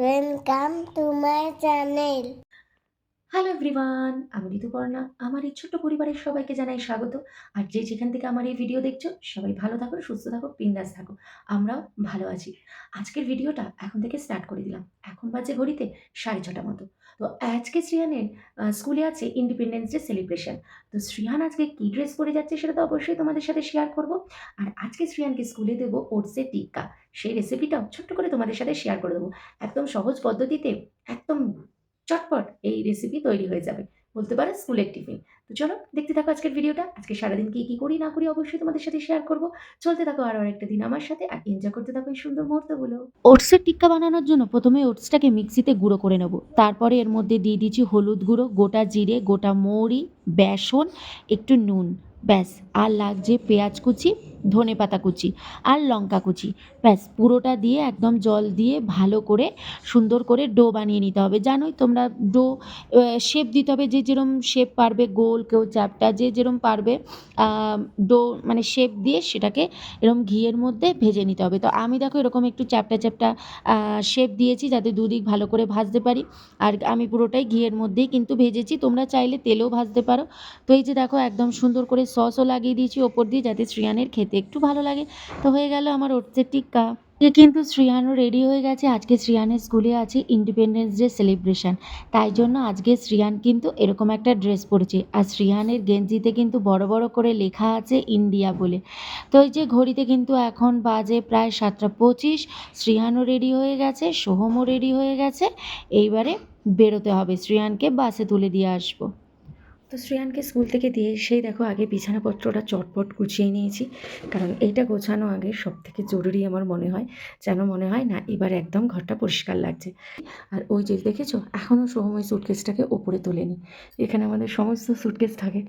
Welcome to my channel. Hello everyone, আমি ঋতুপর্ণা। আমার এই ছোট্ট পরিবারের সবাইকে জানাই স্বাগত। আর যে যেখান থেকে আমার এই ভিডিও দেখছো, সবাই ভালো থাকো, সুস্থ থাকো, বিন্দাস থাকো। আমরাও ভালো আছি। আজকের ভিডিওটা এখন থেকে স্টার্ট করে দিলাম। এখন বাজে ঘড়িতে 6:30 মতো। তো আজকে শ্রেয়ানের স্কুলে আছে ইন্ডিপেন্ডেন্স ডে সেলিব্রেশন। তো শ্রেয়ান আজকে কি ড্রেস পরে যাচ্ছে সেটা তো অবশ্যই তোমাদের সাথে শেয়ার করব। আর আজকে শ্রেয়ানকে স্কুলে দেবো ওটসের টিক্কা। সেই রেসিপিটাও ছোট্ট করে তোমাদের সাথে শেয়ার করে দেবো। একদম সহজ পদ্ধতিতে, একদম চটপট এই রেসিপি তৈরি হয়ে যাবে। বলতে পারো স্কুলের টিফিন। তো চলো দেখতে থাকো আজকের ভিডিওটা। আজকে সারাদিন কি করি না করি অবশ্যই তোমাদের সাথে শেয়ার করব। চলতে থাকো আরও আরেকটা দিন আমার সাথে আর এনজয় করতে থাকো এই সুন্দর মুহূর্তগুলো। ওটসের টিক্কা বানানোর জন্য প্রথমে ওটসটাকে মিক্সিতে গুঁড়ো করে নেব। তারপরে এর মধ্যে দিয়ে দিচ্ছি হলুদ গুঁড়ো, গোটা জিরে, গোটা মৌরি, বেসন, একটু নুন, ব্যাস। আর লাগছে পেঁয়াজ কুচি, ধনেপাতা কুচি আর লঙ্কা কুচি। ব্যাস পুরোটা দিয়ে একদম জল দিয়ে ভালো করে সুন্দর করে ডো বানিয়ে নিতে হবে। জানোই তোমরা ডো শেপ দিতে হবে, যে যেরম শেপ পারবে, গোল কেউ চ্যাপ্টা, যে যেরম পারবে ডো মানে শেপ দিয়ে সেটাকে এরকম ঘিয়ের মধ্যে ভেজে নিতে হবে। তো আমি দেখো এরকম একটু চ্যাপ্টা চ্যাপ্টা শেপ দিয়েছি যাতে দুদিক ভালো করে ভাজতে পারি। আর আমি পুরোটাই ঘিয়ের মধ্যেই কিন্তু ভেজেছি, তোমরা চাইলে তেলেও ভাজতে পারো। তো এই যে দেখো একদম সুন্দর করে সসও লাগিয়ে দিয়েছি ওপর দিয়ে যাতে শ্রেয়ানের খেতে একটু ভালো লাগে। তো হয়ে গেল আমার ওটসের টিক্কা। কিন্তু শ্রেয়ানও রেডি হয়ে গেছে। আজকে শ্রেয়ানের স্কুলে আছে ইন্ডিপেন্ডেন্স ডে সেলিব্রেশন, তাই জন্য আজকে শ্রেয়ান কিন্তু এরকম একটা ড্রেস পরেছে। আর শ্রেয়ানের গেঞ্জিতে কিন্তু বড় বড় করে লেখা আছে ইন্ডিয়া বলে। তো এই যে ঘড়িতে কিন্তু এখন বাজে প্রায় 7:25। শ্রেয়ানও রেডি হয়ে গেছে, সোহমও রেডি হয়ে গেছে। এইবারে বেরোতে হবে, শ্রেয়ানকে বাসে তুলে দিয়ে আসবো। তো শ্রেয়ানকে স্কুল থেকে দিয়ে এসেই দেখো আগে বিছানাপত্রটা চটপট গুছিয়ে নিয়েছি, কারণ এইটা গোছানো আগে সব থেকে জরুরি আমার মনে হয়। যেন মনে হয় না এবার একদম ঘরটা পরিষ্কার লাগছে। আর ওই যে দেখেছো এখনও সোহম ওই সুটকেসটাকে ওপরে তোলেনি। এখানে আমাদের সমস্ত সুটকেস থাকে।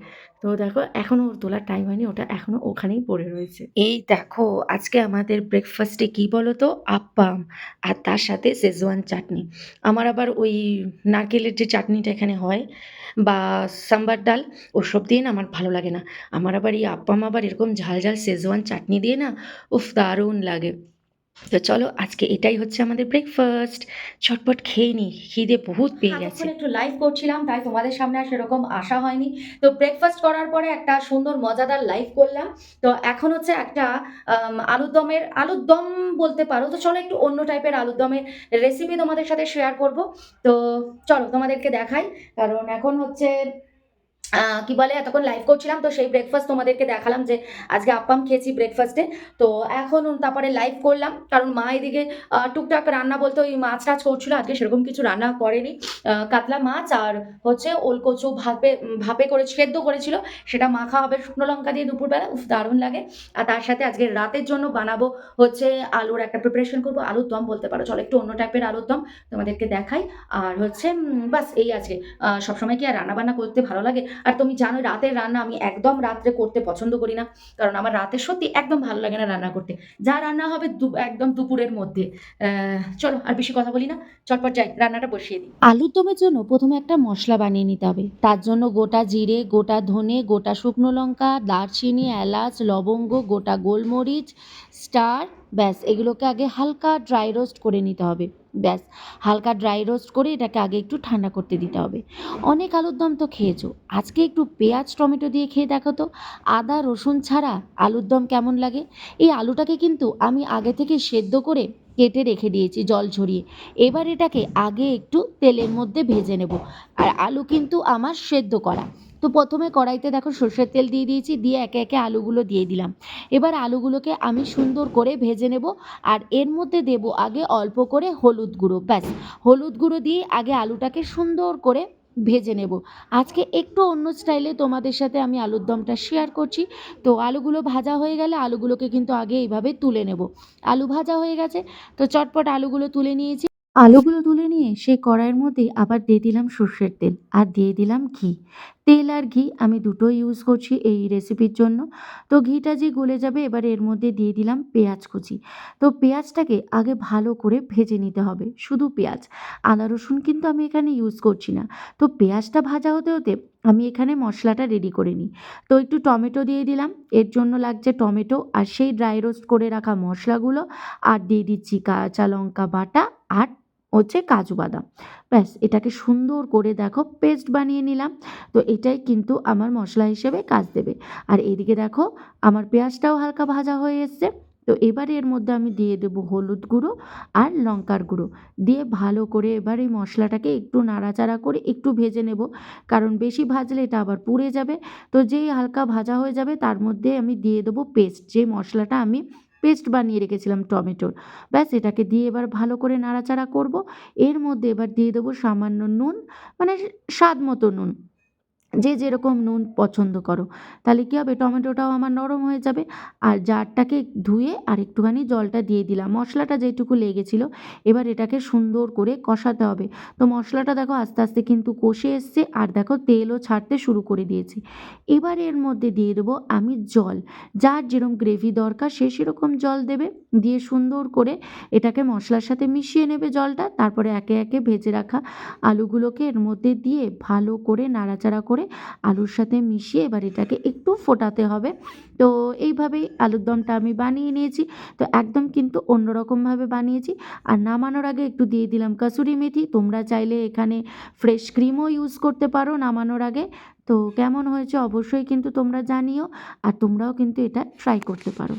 তো দেখো এখনও ওর তোলার টাইম হয়নি, ওটা এখনও ওখানেই পড়ে রয়েছে। এই দেখো আজকে আমাদের ব্রেকফাস্টে কী বলো তো, আপ্পাম আর তার সাথে শেজওয়ান চাটনি। আমার আবার ওই নারকেলের যে চাটনিটা এখানে হয় বা সাম্বার ডাল, ওসব দিয়ে না আমার ভালো লাগে না। আমার আবার এই আপ্পাম আবার এরকম ঝাল ঝাল শেজওয়ান চাটনি দিয়ে না, উফ দারুণ লাগে। তো চলো আজকে এটাই হচ্ছে আমাদের ব্রেকফাস্ট। ঝটপট খেয়ে নিই, খিদে বহুত পেয়ে গেছে। এতক্ষণ একটু লাইভ করছিলাম তাই তোমাদের সামনে আর সেরকম আসা হয়নি। তো ব্রেকফাস্ট করার পরে একটা সুন্দর মজাদার লাইভ করলাম। তো এখন হচ্ছে একটা আলুর দম বলতে পারো। তো চলো একটু অন্য টাইপের আলুর দমের রেসিপি তোমাদের সাথে শেয়ার করব। তো চলো তোমাদেরকে দেখাই, কারণ এখন হচ্ছে কি বলে এতক্ষণ লাইভ করছিলাম তো সেই ব্রেকফাস্ট তোমাদেরকে দেখালাম যে আজকে আপ্পাম খেয়েছি ব্রেকফাস্টে। তো এখন তারপরে লাইভ করলাম, কারণ মা এদিকে টুকটাক রান্না বলতে ওই মাছ টাছ করছিল। আজকে সেরকম কিছু রান্না করেনি। কাতলা মাছ আর হচ্ছে ওলকচু ভাপে করে সেদ্ধ করেছিল, সেটা মাখা হবে শুকনো লঙ্কা দিয়ে দুপুরবেলা, উফ দারুণ লাগে। আর তার সাথে আজকে রাতের জন্য বানাবো হচ্ছে আলুর একটা প্রিপারেশন করবো, আলুর দম বলতে পারো। চলো একটু অন্য টাইপের আলুর দম তোমাদেরকে দেখাই। আর হচ্ছে বাস এই আজকে সবসময় কি আর রান্না বান্না করতে ভালো লাগে? আর তুমি জানো রাতের রান্না আমি একদম রাত্রে করতে পছন্দ করি না, কারণ আমার রাতে সত্যি একদম ভালো লাগে না রান্না করতে। যা রান্না হবে একদম দুপুরের মধ্যে। চলো আর বেশি কথা বলি না, চটপট যাই রান্নাটা বসিয়ে দিই। আলুর দমের জন্য প্রথমে একটা মশলা বানিয়ে নিতে হবে। তার জন্য গোটা জিরে, গোটা ধনে, গোটা শুকনো লঙ্কা, দারচিনি, এলাচ, লবঙ্গ, গোটা গোলমরিচ, স্টার, ব্যাস এগুলোকে আগে হালকা ড্রাই রোস্ট করে নিতে হবে। ব্যাস হালকা ড্রাই রোস্ট করে এটাকে আগে একটু ঠান্ডা করতে দিতে হবে। অনেক আলুর দম তো খেয়েছো, আজকে একটু পেঁয়াজ টমেটো দিয়ে খেয়ে দেখো তো, আদা রসুন ছাড়া আলুর দম কেমন লাগে। এই আলুটাকে কিন্তু আমি আগে থেকে সেদ্ধ করে কেটে রেখে দিয়েছি জল ঝরিয়ে। এবার এটাকে আগে একটু তেলের মধ্যে ভেজে নেব। আর আলু কিন্তু আমার সেদ্ধ করা। তো প্রথমে কড়াইতে দেখো সর্ষের তেল দিয়ে দিয়েছি, দিয়ে একে একে আলুগুলো দিয়ে দিলাম। এবার আলুগুলোকে আমি সুন্দর করে ভেজে নেব। আর এর মধ্যে দেব আগে অল্প করে হলুদ গুঁড়ো, ব্যাস হলুদ গুঁড়ো দিয়ে আগে আলুটাকে সুন্দর করে ভেজে নেব। আজকে একটু অন্য স্টাইলে তোমাদের সাথে আমি আলুর দমটা শেয়ার করছি। তো আলুগুলো ভাজা হয়ে গেলে আলুগুলোকে কিন্তু আগে এইভাবে তুলে নেব। আলু ভাজা হয়ে গেছে, তো চটপট আলুগুলো তুলে নিয়েছি। আলুগুলো তুলে নিয়ে সেই কড়াইয়ের মধ্যে আবার দিয়ে দিলাম সর্ষের তেল আর দিয়ে দিলাম ঘি। তেল আর ঘি আমি দুটোই ইউজ করছি এই রেসিপির জন্য। তো ঘিটা যে গলে যাবে এবার এর মধ্যে দিয়ে দিলাম পেঁয়াজ কুচি। তো পেঁয়াজটাকে আগে ভালো করে ভেজে নিতে হবে, শুধু পেঁয়াজ, আদা রসুন কিন্তু আমি এখানে ইউজ করছি না। তো পেঁয়াজটা ভাজা হতে হতে আমি এখানে মশলাটা রেডি করে নিই। তো একটু টমেটো দিয়ে দিলাম, এর জন্য লাগছে টমেটো আর সেই ড্রাই রোস্ট করে রাখা মশলাগুলো। আর দিয়ে দিচ্ছি কাঁচা লঙ্কা বাটা আর হচ্ছে কাজু বাদাম। ব্যাস এটাকে সুন্দর করে দেখো পেস্ট বানিয়ে নিলাম। তো এটাই কিন্তু আমার মশলা হিসেবে কাজ দেবে। আর এদিকে দেখো আমার পেঁয়াজটাও হালকা ভাজা হয়ে এসছে। তো এবারে এর মধ্যে আমি দিয়ে দেবো হলুদ গুঁড়ো আর লঙ্কার গুঁড়ো। দিয়ে ভালো করে এবার এই মশলাটাকে একটু নাড়াচাড়া করে একটু ভেজে নেব। কারণ বেশি ভাজলে এটা আবার পুড়ে যাবে। তো যেই হালকা ভাজা হয়ে যাবে তার মধ্যে আমি দিয়ে দেবো পেস্ট, যে মশলাটা আমি পেস্ট বানিয়ে রেখেছিলাম টমেটোর। ব্যাস এটাকে দিয়ে এবার ভালো করে নাড়াচাড়া করব। এর মধ্যে এবার দিয়ে দেবো সামান্য নুন, মানে স্বাদ মতো নুন। যে যেরকম নুন পছন্দ করো। তাহলে কী হবে, টমেটোটাও আমার নরম হয়ে যাবে। আর জারটাকে ধুয়ে আর একটুখানি জলটা দিয়ে দিলাম। মশলাটা যেটুকু লেগেছিল, এবার এটাকে সুন্দর করে কষাতে হবে। তো মশলাটা দেখো আস্তে আস্তে কিন্তু কষে এসছে, আর দেখো তেলও ছাড়তে শুরু করে দিয়েছে। এবার এর মধ্যে দিয়ে দেবো আমি জল। যার যেরকম গ্রেভি দরকার সে সেরকম জল দেবে। দিয়ে সুন্দর করে এটাকে মশলার সাথে মিশিয়ে নেবে জলটা। তারপরে একে একে ভেজে রাখা আলুগুলোকে এর মধ্যে দিয়ে ভালো করে নাড়াচাড়া করে আলুর সাথে মিশিয়ে এবার এটাকে একটু ফোটাতে হবে। তো এইভাবেই আলুর দমটা আমি বানিয়ে নিয়েছি। তো একদম কিন্তু অন্যরকমভাবে বানিয়েছি। আর নামানোর আগে একটু দিয়ে দিলাম কাসুরি মেথি। তোমরা চাইলে এখানে ফ্রেশ ক্রিমও ইউজ করতে পারো নামানোর আগে। তো কেমন হয়েছে অবশ্যই কিন্তু তোমরা জানিও। আর তোমরাও কিন্তু এটা ট্রাই করতে পারো।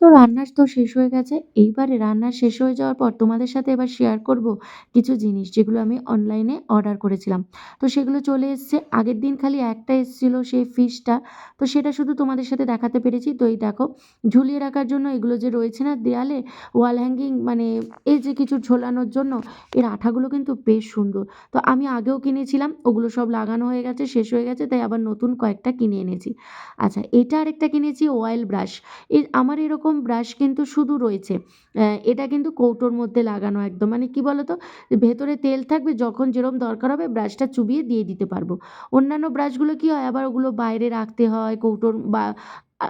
তো রান্না তো শেষ হয়ে গেছে। এইবারে রান্না শেষ হয়ে যাওয়ার পর তোমাদের সাথে এবার শেয়ার করব কিছু জিনিস যেগুলো আমি অনলাইনে অর্ডার করেছিলাম। তো সেগুলো চলে এসছে। আগের দিন খালি একটা এসেছিল সেই ফিশটা। তো সেটা শুধু তোমাদের সাথে দেখাতে পেরেছি। তো এই দেখো ঝুলিয়ে রাখার জন্য এগুলো যে রয়েছে না দেয়ালে ওয়াল হ্যাঙ্গিং, মানে এই যে কিছু ঝোলানোর জন্য, এর আঠাগুলো কিন্তু বেশ সুন্দর। তো আমি আগেও কিনেছিলাম, ওগুলো সব লাগানো হয়ে গেছে, শেষ হয়ে গেছে, তাই আবার নতুন কয়েকটা কিনে এনেছি। আচ্ছা, এটা আরেকটা কিনেছি অয়েল ব্রাশ। আমার এরকম ব্রাশ কিন্তু শুধু রয়েছে। এটা কিন্তু কৌটোর মধ্যে লাগানো একদম, মানে কি বলো তো, ভেতরে তেল থাকবে, যখন যেরকম দরকার হবে ব্রাশটা চুবিয়ে দিয়ে দিতে পারবো। অন্যান্য ব্রাশগুলো কি হয়, আবার ওগুলো বাইরে রাখতে হয় কৌটোর বা আ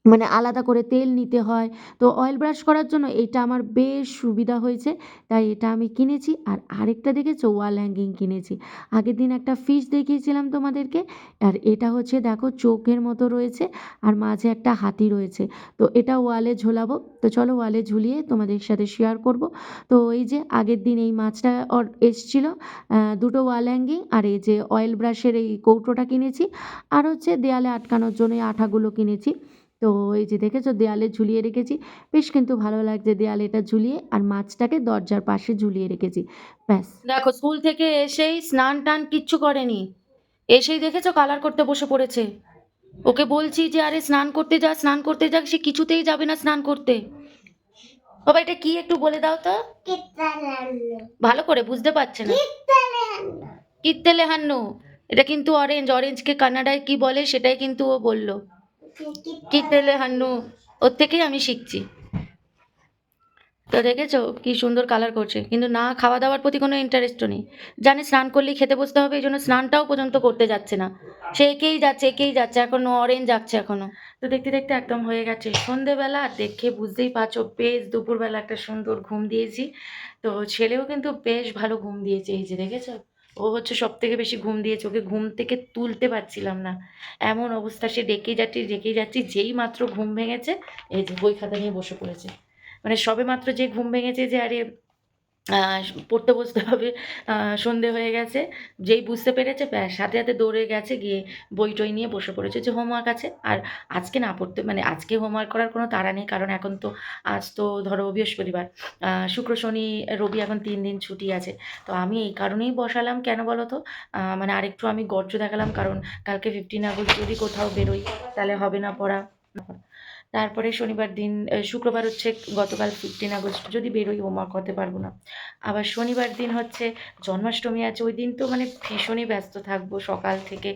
মানে আলাদা করে তেল নিতে হয়। তো অয়েল ব্রাশ করার জন্য এটা আমার বেশ সুবিধা হয়েছে। তাই এটা আমি কিনেছি। আর আরেকটা দেখেছো ওয়াল হ্যাঙ্গিং কিনেছি। আগের দিন একটা ফিশ দেখিয়েছিলাম তোমাদেরকে। আর এটা হচ্ছে দেখো চোখের মতো রয়েছে, আর মাঝে একটা হাতি রয়েছে। তো এটা ওয়ালে ঝোলাবো। তো চলো ওয়ালে ঝুলিয়ে তোমাদের সাথে শেয়ার করব। তো এই যে আগের দিন এই মাছটা এসছিল, দুটো ওয়াল হ্যাঙ্গিং, আর এই যে অয়েল ব্রাশের এই কৌটোটা কিনেছি। আর হচ্ছে দেয়ালে আটকানোর জন্য এই আঠাগুলো কিনেছি। তো এই যে দেখেছো দেয়ালে ঝুলিয়ে রেখেছি। বেশ কিন্তু ভালো লাগছে দেয়ালে এটা ঝুলিয়ে, আর মাছটাকে দরজার পাশে ঝুলিয়ে রেখেছি। ব্যাস। দেখো স্কুল থেকে এসেই স্নান টান কিচ্ছু করেনি, এসেই দেখেছো কালার করতে বসে পড়েছে। ওকে বলছি যে আরে স্নান করতে যা, স্নান করতে যা, সে কিছুতেই যাবে না স্নান করতে। বাবা এটা কি একটু বলে দাও তো, কিত্তালান্নু ভালো করে বুঝতে পারছে না। কিত্তালান্নু কিত্তেলে হান্নু, এটা কিন্তু অরেঞ্জ, অরেঞ্জকে কানাডায় কি বলে সেটাই কিন্তু ও বললো, কিত্তেলে হান্নু। ওর থেকেই আমি শিখছি। তো দেখেছো কি সুন্দর কালার করছে, কিন্তু না খাওয়া দাওয়ার প্রতি কোনো ইন্টারেস্টও নেই। জানে স্নান করলেই খেতে বসতে হবে, এই জন্য স্নানটাও পর্যন্ত করতে যাচ্ছে না। সে এঁকেই যাচ্ছে এঁকেই যাচ্ছে, এখনো অরেঞ্জ আঁকছে এখনো। তো দেখতে দেখতে একদম হয়ে গেছে সন্ধেবেলা। আর দেখে বুঝতেই পারছো বেশ দুপুরবেলা একটা সুন্দর ঘুম দিয়েছি। তো ছেলেও কিন্তু বেশ ভালো ঘুম দিয়েছে, এই যে দেখেছো ও হচ্ছে সব থেকে বেশি ঘুম দিয়েছে। ওকে ঘুম থেকে তুলতে পারছিলাম না, এমন অবস্থা। সে ডেকেই যাচ্ছি, যেই মাত্র ঘুম ভেঙেছে এই যে বই খাতা নিয়ে বসে পড়েছে। মানে সবেমাত্র যে ঘুম ভেঙেছে যে আরে পড়তে বসতে হবে, সন্ধে হয়ে গেছে, যেই বুঝতে পেরেছে ব্যাস সাথে সাথে দৌড়ে গেছে, গিয়ে বই টই নিয়ে বসে পড়েছে যে হোমওয়ার্ক আছে। আর আজকে না পড়তে, মানে আজকে হোমওয়ার্ক করার কোনো তাড়া নেই, কারণ এখন তো আজ তো ধরো বৃহস্পতিবার, শুক্র শনি রবি এখন 3 দিন ছুটি আছে। তো আমি এই কারণেই বসালাম, কেন বলো তো, মানে আরেকটু আমি গর্জ দেখালাম, কারণ কালকে 15 আগস্ট যদি কোথাও বেরোই তাহলে হবে না পড়া। তারপরে শনিবার দিন, শুক্রবার হচ্ছে গতকাল 15 আগস্ট, যদি বেরোই হোমওয়ার্ক করতে পারবো না। আবার শনিবার দিন হচ্ছে জন্মাষ্টমী আছে, ওই দিন তো মানে ভীষণই ব্যস্ত থাকবো, সকাল থেকে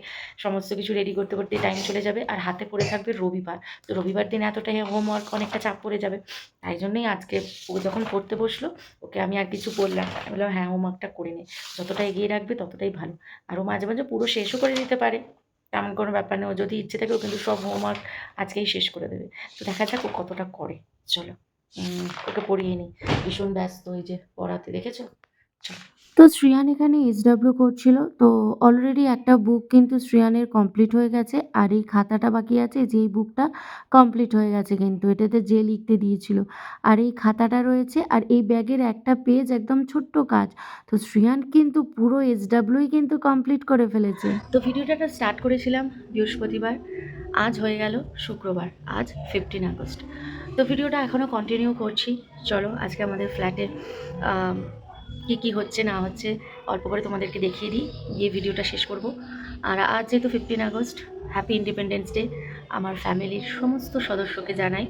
সমস্ত কিছু রেডি করতে করতে টাইম চলে যাবে। আর হাতে পড়ে থাকবে রবিবার। তো রবিবার দিন এতটাই হোমওয়ার্ক, অনেকটা চাপ পড়ে যাবে। তাই জন্যই আজকে ও যখন পড়তে বসলো, ওকে আমি আর কিছু বললাম না। আমি বললাম হ্যাঁ হোমওয়ার্কটা করে নে, যতটা এগিয়ে রাখবে ততটাই ভালো। আর ও মাঝে মাঝে পুরো শেষও করে দিতে পারে, তেমন কোনো ব্যাপার নেই। ও যদি ইচ্ছে থাকে ও কিন্তু সব হোমওয়ার্ক আজকেই শেষ করে দেবে। তো দেখা যাক ও কতটা করে। চলো ওকে পড়িয়ে নিই, ভীষণ ব্যস্ত এই যে পড়াতে, দেখেছো। তো শ্রেয়ান এখানে SW করছিল। তো অলরেডি একটা বুক কিন্তু শ্রেয়ানের কমপ্লিট হয়ে গেছে। আর এই খাতাটা বাকি আছে, যেই বুকটা কমপ্লিট হয়ে গেছে কিন্তু। এটাতে যে লিখতে দিয়েছিল। আর এই খাতাটা রয়েছে, আর এই ব্যাগের একটা পেজ একদম ছোট্ট কাজ। তো শ্রেয়ান কিন্তু পুরো SW-ই কিন্তু কমপ্লিট করে ফেলেছে। তো ভিডিওটা স্টার্ট করেছিলাম বৃহস্পতিবার। আজ হয়ে গেল শুক্রবার। আজ 15 আগস্ট। তো ভিডিওটা এখনও কন্টিনিউ করছি। চলো আজকে আমাদের ফ্ল্যাটে কি হচ্ছে না হচ্ছে অল্প করে তোমাদেরকে দেখিয়ে দিই, গিয়ে ভিডিওটা শেষ করব। আর আজ যেহেতু 15 আগস্ট, হ্যাপি ইন্ডিপেন্ডেন্স ডে। আমার ফ্যামিলির সমস্ত সদস্যকে জানাই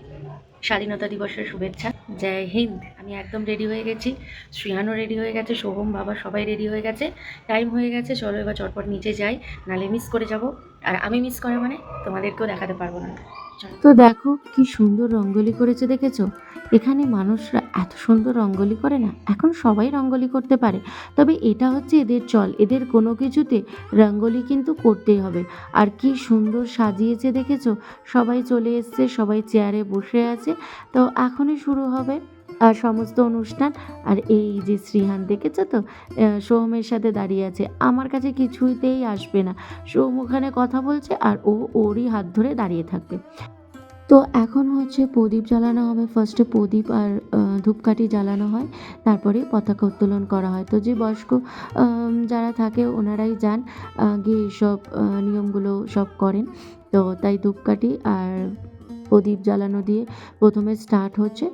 স্বাধীনতা দিবসের শুভেচ্ছা। জয় হিন্দ। আমি একদম রেডি হয়ে গেছি, শ্রেয়ানও রেডি হয়ে গেছে, শোভম, বাবা সবাই রেডি হয়ে গেছে। টাইম হয়ে গেছে, চলো এবার চটপট নিচে যাই, নাহলে মিস করে যাব। আর আমি মিস করা মানে তোমাদেরকেও দেখাতে পারবো না। তো দেখো কি সুন্দর রঙ্গোলি করেছে, দেখেছো? এখানে মানুষরা এত সুন্দর রঙ্গোলি করে না, এখন সবাই রঙ্গোলি করতে পারে। তবে এটা হচ্ছে এদের চল, এদের কোনো কিছুতে রঙ্গোলি কিন্তু করতেই হবে। আর কি সুন্দর সাজিয়েছে দেখেছো? সবাই চলে এসছে, সবাই চেয়ারে বসে আছে। তো এখনই শুরু হবে সমস্ত অনুষ্ঠান। আর এই যে শ্রীহান, দেখেছো তো? সোহমের সাথে দাঁড়িয়ে আছে। আমার কাছে কিছুতেই আসবে না। সোহম ওখানে কথা বলছে আর ও ওরই হাত ধরে দাঁড়িয়ে থাকবে। তো এখন হচ্ছে প্রদীপ জ্বালানো হবে। ফার্স্টে প্রদীপ আর ধূপকাঠি জ্বালানো হয়, তারপরে পতাকা উত্তোলন করা হয়। তো যে বয়স্ক যারা থাকে ওনারাই যান, গিয়ে এইসব নিয়মগুলো সব করেন। তো তাই ধূপকাঠি আর প্রদীপ জ্বালানো দিয়ে প্রথমে স্টার্ট হচ্ছে।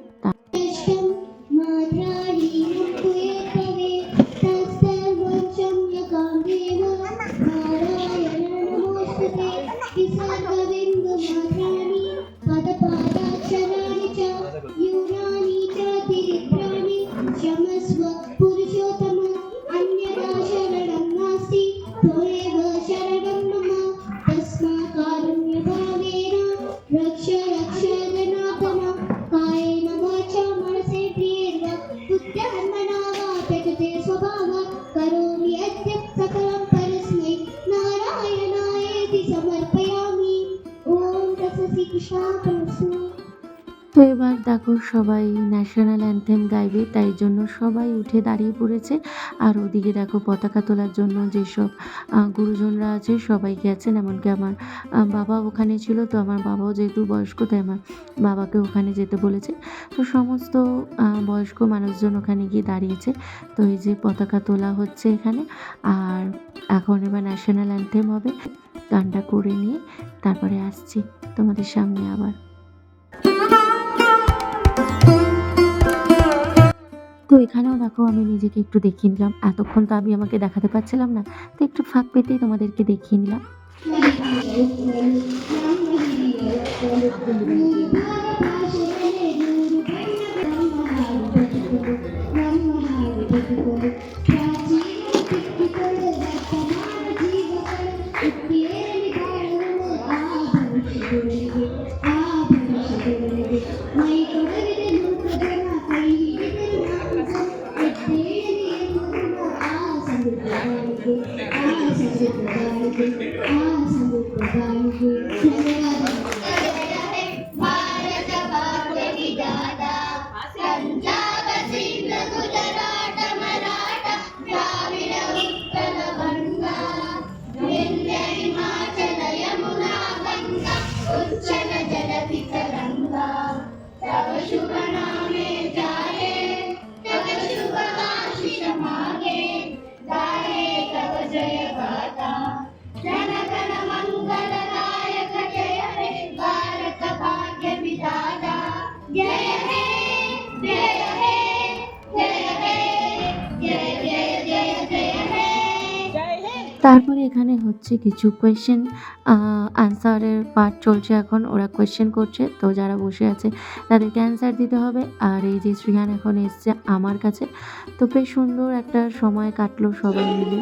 তো এবার দেখো সবাই ন্যাশনাল অ্যানথেম গাইবে, তাই জন্য সবাই উঠে দাঁড়িয়ে পড়েছে। আর ওদিকে দেখো পতাকা তোলার জন্য যেসব গুরুজনরা আছে সবাই গেছেন, এমনকি আমার বাবা ওখানে ছিল। তো আমার বাবাও যেহেতু বয়স্ক, তাই আমার বাবাকে ওখানে যেতে বলেছে। তো সমস্ত বয়স্ক মানুষজন ওখানে গিয়ে দাঁড়িয়েছে। তো এই যে পতাকা তোলা হচ্ছে এখানে। আর এখন এবার ন্যাশনাল অ্যানথেম হবে, গানটা করে নিয়ে তারপরে আসছি তোমাদের সামনে আবার। তো এখানেও দেখো আমি নিজেকে একটু দেখিয়ে নিলাম। এতক্ষণ তো আমি আমাকে দেখাতে পারছিলাম না, তো একটু ফাঁক পেতেই তোমাদেরকে দেখিয়ে নিলাম। তারপরে এখানে হচ্ছে কিছু কোয়েশ্চেন আনসারের পার্ট চলছে এখন। ওরা কোয়েশ্চেন করছে, তো যারা বসে আছে তাদেরকে অ্যান্সার দিতে হবে। আর এই যে শ্রেয়ান এখন এসছে আমার কাছে। তো বেশ সুন্দর একটা সময় কাটলো সবাই মিলে।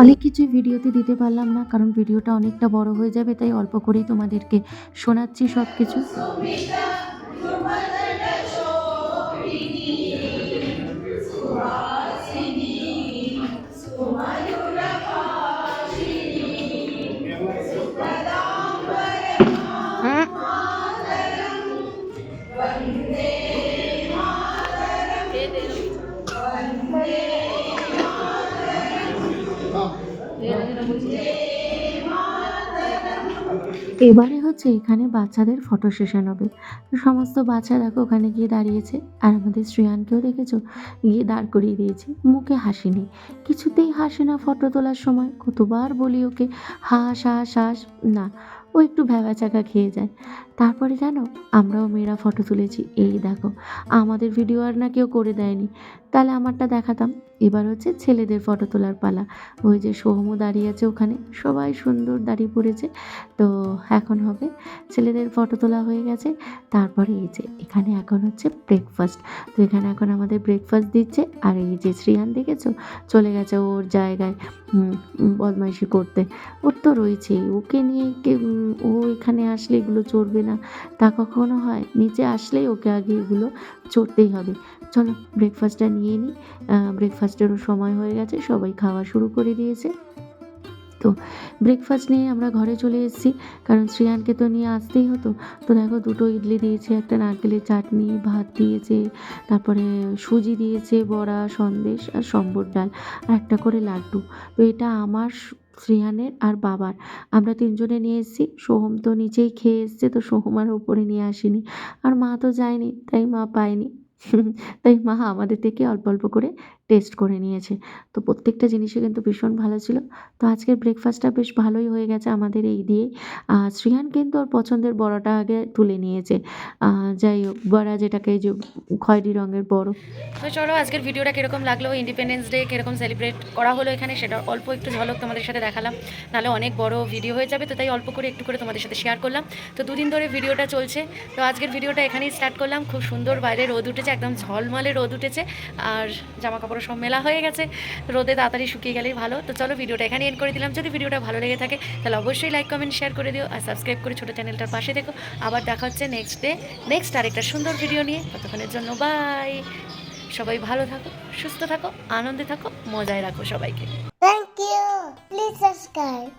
অনেক কিছুই ভিডিওতে দিতে পারলাম না, কারণ ভিডিওটা অনেকটা বড় হয়ে যাবে, তাই অল্প করেই তোমাদেরকে শোনাচ্ছি সব কিছু। এবারে হচ্ছে এখানে বাচ্চাদের ফটো সেশন হবে। তো সমস্ত বাচ্চা দেখো ওখানে গিয়ে দাঁড়িয়েছে, আর আমাদের শ্রেয়ানকেও দেখেছো গিয়ে দাঁড় করিয়ে দিয়েছি। মুখে হাসি নেই, কিছুতেই হাসে না ফটো তোলার সময়। কতবার বলি ওকে হাস হাস হাস, না, ও একটু ভ্যাবাচাকা খেয়ে যায়। তারপরে জানো আমরাও মেয়েরা ফটো তুলেছি, এই দেখো। আমাদের ভিডিও আর না কেউ করে দেয়নি, তাহলে আমারটা দেখাতাম। এবার হচ্ছে ছেলেদের ফটো তোলার পালা। ওই যে সোহমও দাঁড়িয়ে আছে ওখানে, সবাই সুন্দর দাঁড়িয়ে পড়েছে। তো এখন হবে ছেলেদের ফটো তোলা হয়ে গেছে। তারপরে এই যে এখানে এখন হচ্ছে ব্রেকফাস্ট। তো এখানে এখন আমাদের ব্রেকফাস্ট দিচ্ছে। আর এই যে শ্রেয়ান দেখেছো চলে গেছে ওর জায়গায় বদমাইশি করতে। ওর তো রয়েছেই, ওকে নিয়ে ও এখানে আসলে এগুলো চড়বে না তা কখনো হয়? নিচে আসলেই ওকে আগে এগুলো চড়তেই হবে। চলো ব্রেকফাস্টটা নিয়ে নিই। ব্রেকফাস্টেরও সময় হয়ে গেছে, সবাই খাওয়া শুরু করে দিয়েছে। তো ব্রেকফাস্ট নিয়ে আমরা ঘরে চলে এসেছি, কারণ শ্রেয়ানকে তো নিয়ে আসতেই হতো। তো দেখো দুটো ইডলি দিয়েছে, একটা নারকেলের চাটনি, ভাত দিয়েছে, তারপরে সুজি দিয়েছে, বড়া, সন্দেশ আর সম্বর ডাল, আর একটা করে লাড্ডু। তো এটা আমার, শ্রেয়ানের আর বাবার, আমরা তিনজনে নিয়ে এসেছি। সোহম তো নিচেই খেয়ে এসছে, তো সোহম আর ওপরে নিয়ে আসেনি। আর মা তো যায়নি, তাই মা পায়নি। তাই মা আমাদের থেকে অল্প অল্প করে টেস্ট করে নিয়েছে। তো প্রত্যেকটা জিনিসই কিন্তু ভীষণ ভালো ছিল। তো আজকের ব্রেকফাস্টটা বেশ ভালোই হয়ে গেছে আমাদের এই দিয়েই। শ্রেয়ান কিন্তু ওর পছন্দের বড়াটা আগে তুলে নিয়েছে। যাই হোক, বড়া যেটাকে এই যে খয়েরি রঙের বড়। তো চলো আজকের ভিডিওটা কীরকম লাগলো, ইন্ডিপেন্ডেন্স ডে কীরকম সেলিব্রেট করা হলো এখানে, সেটা অল্প একটু ঝলক তোমাদের সাথে দেখালাম। নাহলে অনেক বড় ভিডিও হয়ে যাবে, তো তাই অল্প করে একটু করে তোমাদের সাথে শেয়ার করলাম। তো দুদিন ধরে ভিডিওটা চলছে, তো আজকের ভিডিওটা এখানেই স্টার্ট করলাম। খুব সুন্দর বাইরে রোদ উঠেছে, একদম ঝলমলে রোদ উঠেছে, আর জামা কাপড় সব মেলা হয়ে গেছে। রোদে তাড়াতাড়ি শুকিয়ে গেলেই ভালো। তো চলো ভিডিওটা এখানে এন্ড করে দিলাম। যদি ভিডিওটা ভালো লেগে থাকে তাহলে অবশ্যই লাইক কমেন্ট শেয়ার করে দিও, আর সাবস্ক্রাইব করে ছোটো চ্যানেলটার পাশে দেখো। আবার দেখা হচ্ছে নেক্সট আরেকটা সুন্দর ভিডিও নিয়ে। ততক্ষণের জন্য বাই। সবাই ভালো থাকো, সুস্থ থাকো, আনন্দে থাকো, মজায় রাখো সবাইকে। Thank you. Please subscribe.